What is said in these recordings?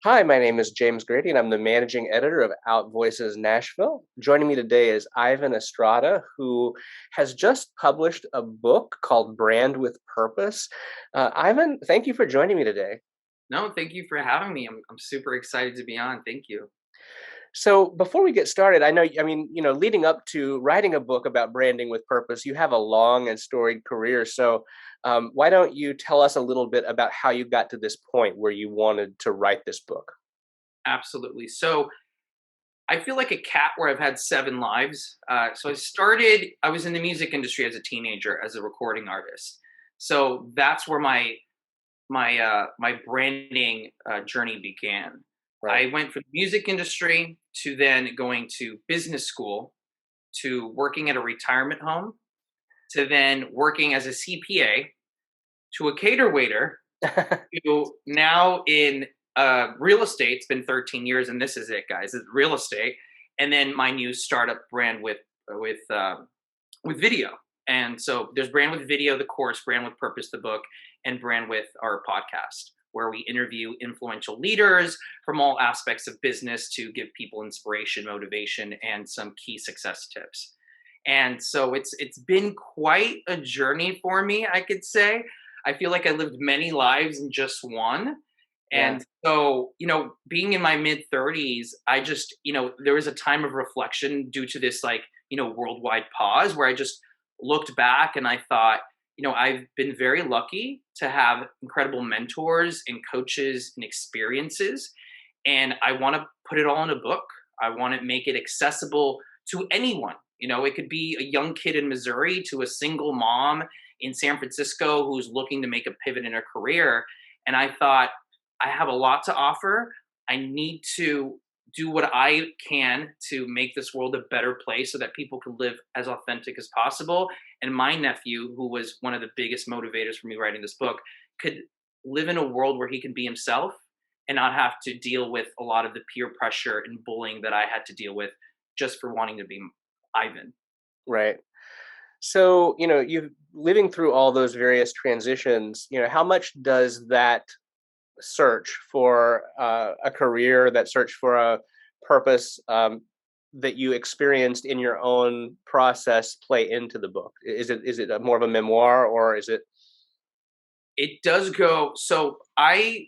Hi, my name is James Grady, and I'm the managing editor of Out Voices Nashville. Joining me today is Ivan Estrada, who has just published a book called Brand with Purpose. Ivan, thank you for joining me today. No, thank you for having me. I'm super excited to be on. Thank you. So, before we get started, leading up to writing a book about branding with purpose, you have a long and storied career. So, why don't you tell us a little bit about how you got to this point where you wanted to write this book? Absolutely. So I feel like a cat where I've had seven lives. I was in the music industry as a teenager as a recording artist. So that's where my branding journey began. Right. I went from the music industry to then going to business school to working at a retirement home to then working as a CPA to a cater waiter to now in real estate. It's been 13 years, and this is it, guys. It's real estate, and then my new startup brand with video. And so there's brand with video, the course, brand with purpose, the book, and brand with our podcast, where we interview influential leaders from all aspects of business to give people inspiration, motivation, and some key success tips. And so it's been quite a journey for me, I could say. I feel like I lived many lives in just one. Yeah. And so, being in my mid 30s, there was a time of reflection due to this, like, worldwide pause where I just looked back and I thought, I've been very lucky to have incredible mentors and coaches and experiences. And I want to put it all in a book. I want to make it accessible to anyone. It could be a young kid in Missouri to a single mom in San Francisco who's looking to make a pivot in her career. And I thought, I have a lot to offer. I need to do what I can to make this world a better place so that people can live as authentic as possible. And my nephew, who was one of the biggest motivators for me writing this book, could live in a world where he can be himself and not have to deal with a lot of the peer pressure and bullying that I had to deal with just for wanting to be Ivan. Right. So, you living through all those various transitions, how much does that search for a career, that search for a purpose that you experienced in your own process play into the book? Is it more of a memoir, or is it? It does go so I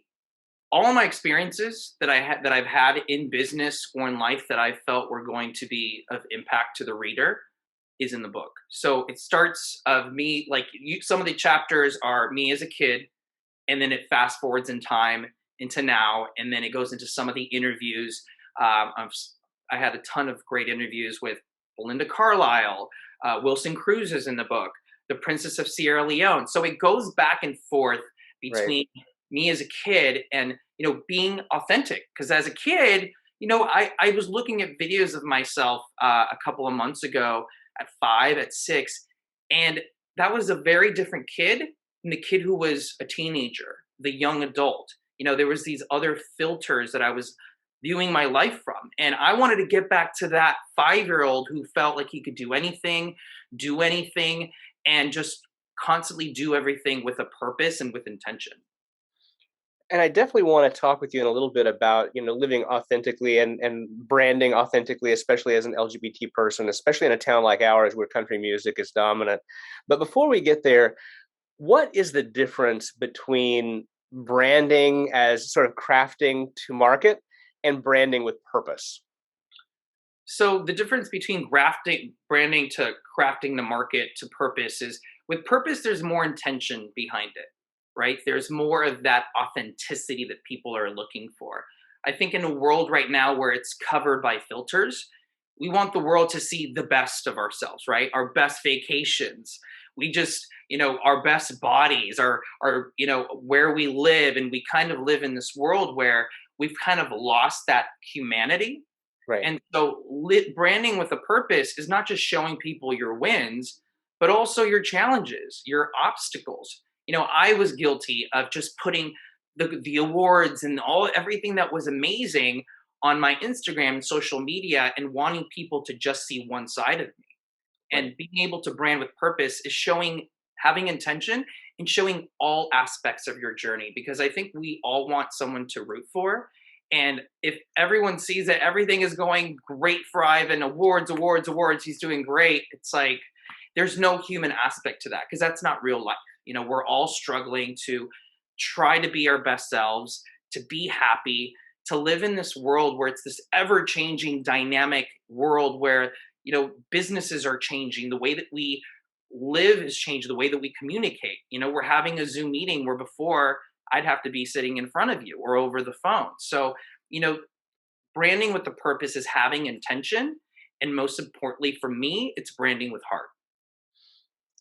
all of my experiences that I've had in business or in life that I felt were going to be of impact to the reader is in the book. So it starts of me, like, some of the chapters are me as a kid, and then it fast forwards in time into now, and then it goes into some of the interviews. I had a ton of great interviews with Belinda Carlisle, Wilson Cruz is in the book, the Princess of Sierra Leone. So it goes back and forth Right. between me as a kid and being authentic. Because as a kid, I was looking at videos of myself a couple of months ago at 5, at 6, and that was a very different kid than the kid who was a teenager, the young adult. There was these other filters that I was viewing my life from. And I wanted to get back to that 5-year-old who felt like he could do anything, and just constantly do everything with a purpose and with intention. And I definitely want to talk with you in a little bit about, living authentically and branding authentically, especially as an LGBT person, especially in a town like ours where country music is dominant. But before we get there, what is the difference between branding as sort of crafting to market and branding with purpose? So the difference between branding to crafting the market to purpose is, with purpose, there's more intention behind it, right? There's more of that authenticity that people are looking for. I think in a world right now where it's covered by filters, we want the world to see the best of ourselves, right? Our best vacations. We just, our best bodies, our, where we live. And we kind of live in this world where we've kind of lost that humanity. Right. And so branding with a purpose is not just showing people your wins, but also your challenges, your obstacles. I was guilty of just putting the awards and everything that was amazing on my Instagram and social media and wanting people to just see one side of me. Right. And being able to brand with purpose is having intention and showing all aspects of your journey, because I think we all want someone to root for. And if everyone sees that everything is going great for Ivan, awards, awards, awards, he's doing great, it's like there's no human aspect to that because that's not real life. We're all struggling to try to be our best selves, to be happy, to live in this world where it's this ever changing, dynamic world where, businesses are changing, the way that we live is changing, the way that we communicate. We're having a Zoom meeting where before I'd have to be sitting in front of you or over the phone. So, you know, branding with the purpose is having intention. And most importantly for me, it's branding with heart.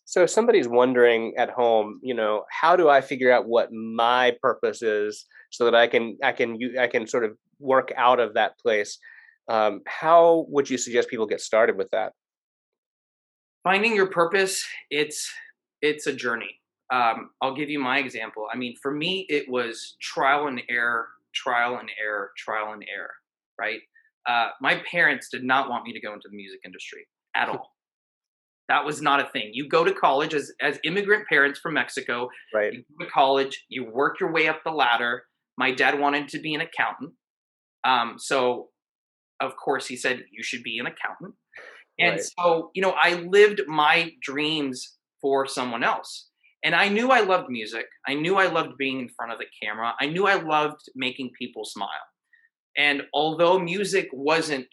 So if somebody's wondering at home, how do I figure out what my purpose is so that I can sort of work out of that place? How would you suggest people get started with that? Finding your purpose, it's a journey. I'll give you my example. I mean, for me, it was trial and error, trial and error, trial and error. Right? My parents did not want me to go into the music industry at all. That was not a thing. You go to college as immigrant parents from Mexico. Right, You go to college. You work your way up the ladder. My dad wanted to be an accountant, so of course he said you should be an accountant. And right, so, I lived my dreams for someone else. And I knew I loved music. I knew I loved being in front of the camera. I knew I loved making people smile. And although music wasn't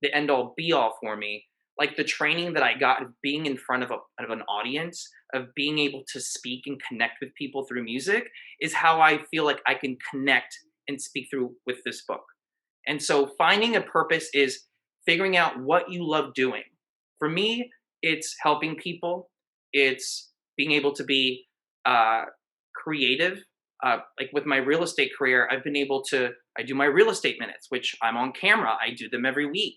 the end all be all for me, like the training that I got of being in front of an audience, of being able to speak and connect with people through music, is how I feel like I can connect and speak through with this book. And so finding a purpose is figuring out what you love doing. For me, it's helping people. It's being able to be uh, creative. Like with my real estate career, I do my real estate minutes, which I'm on camera. I do them every week.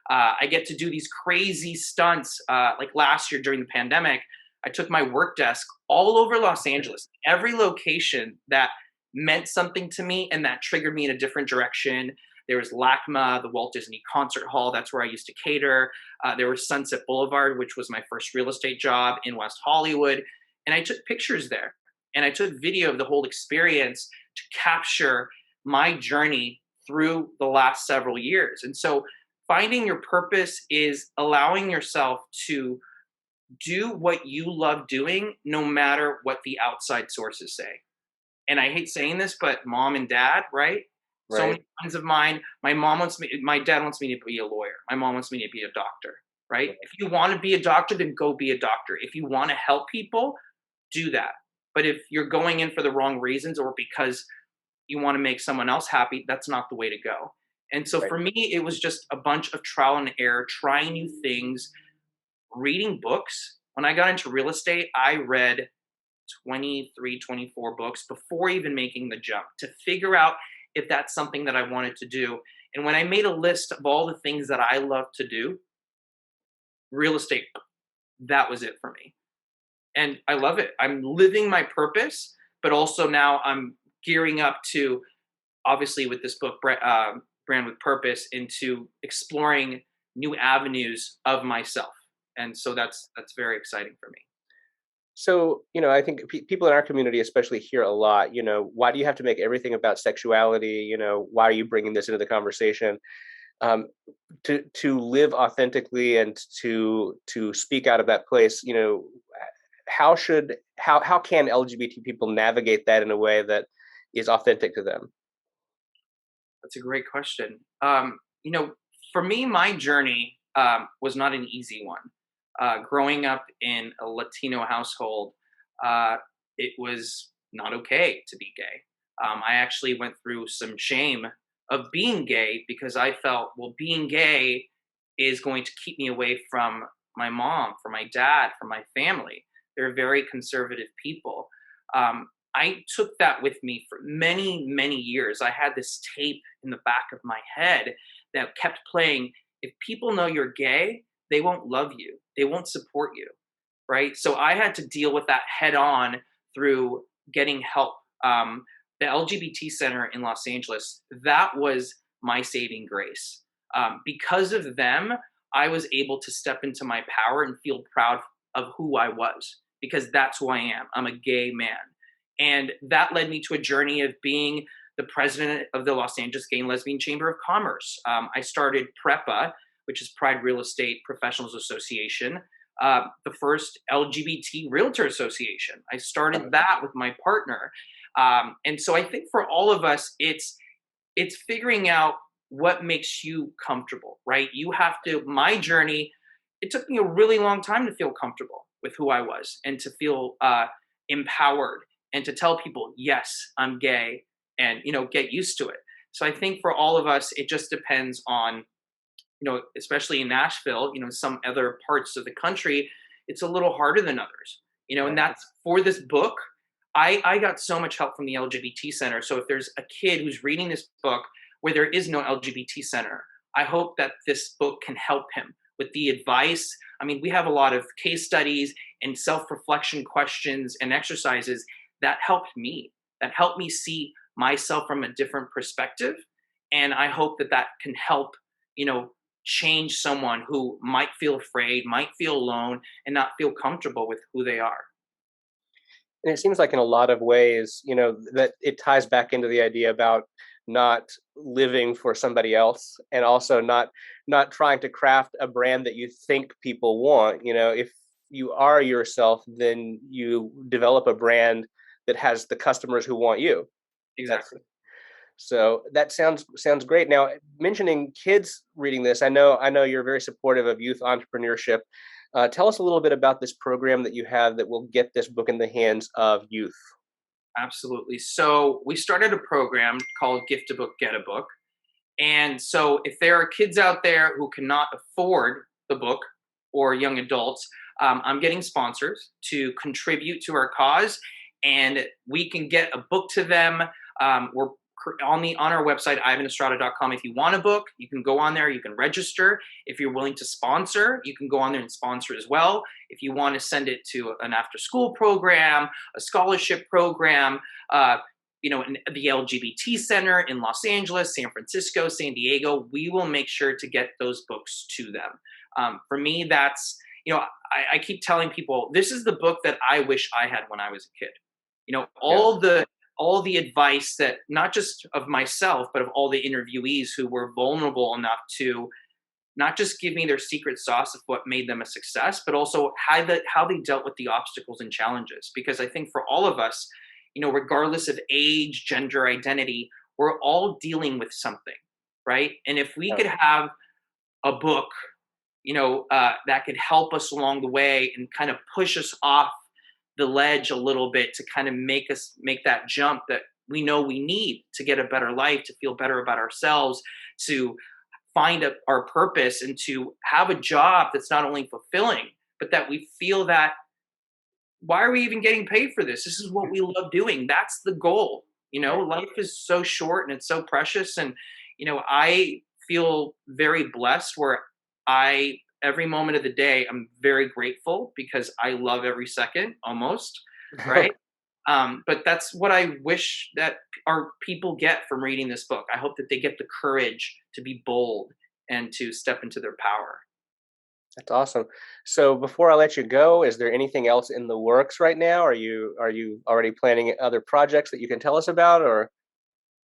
I get to do these crazy stunts. Like last year during the pandemic, I took my work desk all over Los Angeles, every location that meant something to me and that triggered me in a different direction. There was LACMA, the Walt Disney Concert Hall. That's where I used to cater. There was Sunset Boulevard, which was my first real estate job in West Hollywood. And I took pictures there and I took video of the whole experience to capture my journey through the last several years. And so finding your purpose is allowing yourself to do what you love doing, no matter what the outside sources say. And I hate saying this, but mom and dad, right? So right, many friends of mine, my dad wants me to be a lawyer. My mom wants me to be a doctor, right? If you want to be a doctor, then go be a doctor. If you want to help people, do that. But if you're going in for the wrong reasons or because you want to make someone else happy, that's not the way to go. And so right. for me, it was just a bunch of trial and error, trying new things, reading books. When I got into real estate, I read 23, 24 books before even making the jump to figure out if that's something that I wanted to do. And when I made a list of all the things that I love to do, real estate, that was it for me. And I love it. I'm living my purpose, but also now I'm gearing up to, obviously, with this book, Brand with Purpose, into exploring new avenues of myself. And so that's very exciting for me. So, I think people in our community especially hear a lot, why do you have to make everything about sexuality? Why are you bringing this into the conversation? Um, to live authentically and to speak out of that place, how can LGBT people navigate that in a way that is authentic to them? That's a great question. You know, for me, my journey was not an easy one. Growing up in a Latino household, uh, it was not okay to be gay. I actually went through some shame of being gay because I felt, well, being gay is going to keep me away from my mom, from my dad, from my family. They're very conservative people. I took that with me for many, many years. I had this tape in the back of my head that kept playing. If people know you're gay, they won't love you. They won't support you, right? So I had to deal with that head on through getting help. The LGBT Center in Los Angeles, that was my saving grace. Because of them, I was able to step into my power and feel proud of who I was because that's who I am. I'm a gay man. And that led me to a journey of being the the president of the Los Angeles Gay and Lesbian Chamber of Commerce. I started PREPA, which is Pride Real Estate Professionals Association, the first LGBT Realtor Association. I started that with my partner. And so I think for all of us, it's figuring out what makes you comfortable, right? You have to, my journey, it took me a really long time to feel comfortable with who I was and to feel empowered and to tell people, yes, I'm gay, and, get used to it. So I think for all of us, it just depends on, especially in Nashville, some other parts of the country, it's a little harder than others, and Right. that's for this book. I got so much help from the LGBT Center. So if there's a kid who's reading this book where there is no LGBT Center, I hope that this book can help him with the advice. I mean, we have a lot of case studies and self-reflection questions and exercises that helped me see myself from a different perspective. And I hope that that can help, change someone who might feel afraid, might feel alone, and not feel comfortable with who they are. And it seems like in a lot of ways, that it ties back into the idea about not living for somebody else, and also not trying to craft a brand that you think people want. If you are yourself, then you develop a brand that has the customers who want you. That's Exactly. so that sounds great. Now, mentioning kids reading this, I know you're very supportive of youth entrepreneurship. Tell us a little bit about this program that you have that will get this book in the hands of youth. Absolutely. So we started a program called Gift a Book, Get a Book. And so if there are kids out there who cannot afford the book, or young adults, I'm getting sponsors to contribute to our cause, and we can get a book to them. We're on our website, ivanestrada.com. If you want a book, you can go on there, you can register. If you're willing to sponsor, you can go on there and sponsor as well. If you want to send it to an after school program, a scholarship program, in the LGBT Center in Los Angeles, San Francisco, San Diego, we will make sure to get those books to them. For me, that's, I keep telling people, this is the book that I wish I had when I was a kid. Yeah. All the advice that, not just of myself, but of all the interviewees who were vulnerable enough to not just give me their secret sauce of what made them a success, but also how they dealt with the obstacles and challenges. Because I think for all of us, regardless of age, gender, identity, we're all dealing with something, right? And if we Yeah. could have a book, that could help us along the way and kind of push us off the ledge a little bit to kind of make that jump that we know we need to get a better life, to feel better about ourselves, to find our purpose, and to have a job that's not only fulfilling, but that we feel that, why are we even getting paid for this? This is what we love doing. That's the goal. Right. Life is so short and it's so precious. And, I feel very blessed where every moment of the day, I'm very grateful because I love every second almost. Right. But that's what I wish that our people get from reading this book. I hope that they get the courage to be bold and to step into their power. That's awesome. So before I let you go, is there anything else in the works right now? Are you already planning other projects that you can tell us about, or?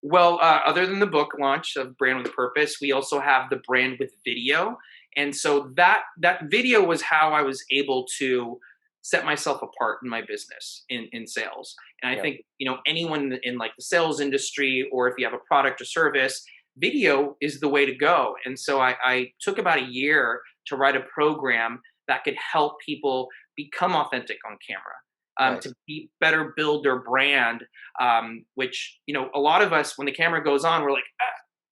Well, other than the book launch of Brand with Purpose, we also have the Brand with Video, and so that video was how I was able to set myself apart in my business in sales. And I Yeah. think anyone in like the sales industry, or if you have a product or service, video is the way to go. And so I took about a year to write a program that could help people become authentic on camera, to Nice. better build their brand, which, a lot of us, when the camera goes on, we're like,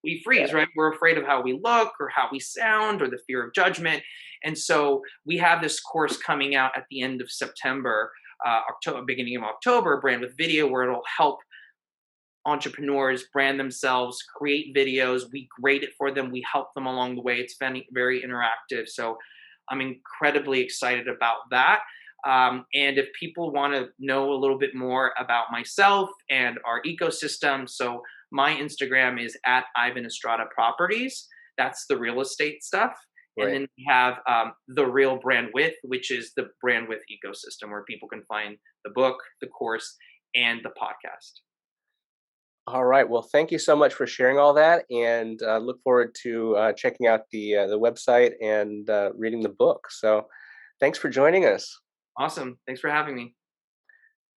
we freeze, Yeah. right? We're afraid of how we look or how we sound or the fear of judgment. And so we have this course coming out at the end of September, October, beginning of October, Brand with Video, where it'll help entrepreneurs brand themselves, create videos. We grade it for them. We help them along the way. It's very, very interactive. So I'm incredibly excited about that. And if people want to know a little bit more about myself and our ecosystem, so my Instagram is at Ivan Estrada Properties. That's the real estate stuff. And Right. then we have the Real Brand With, which is the Brand With ecosystem, where people can find the book, the course, and the podcast. All right. Well, thank you so much for sharing all that, and look forward to checking out the website and reading the book. So, thanks for joining us. Awesome. Thanks for having me.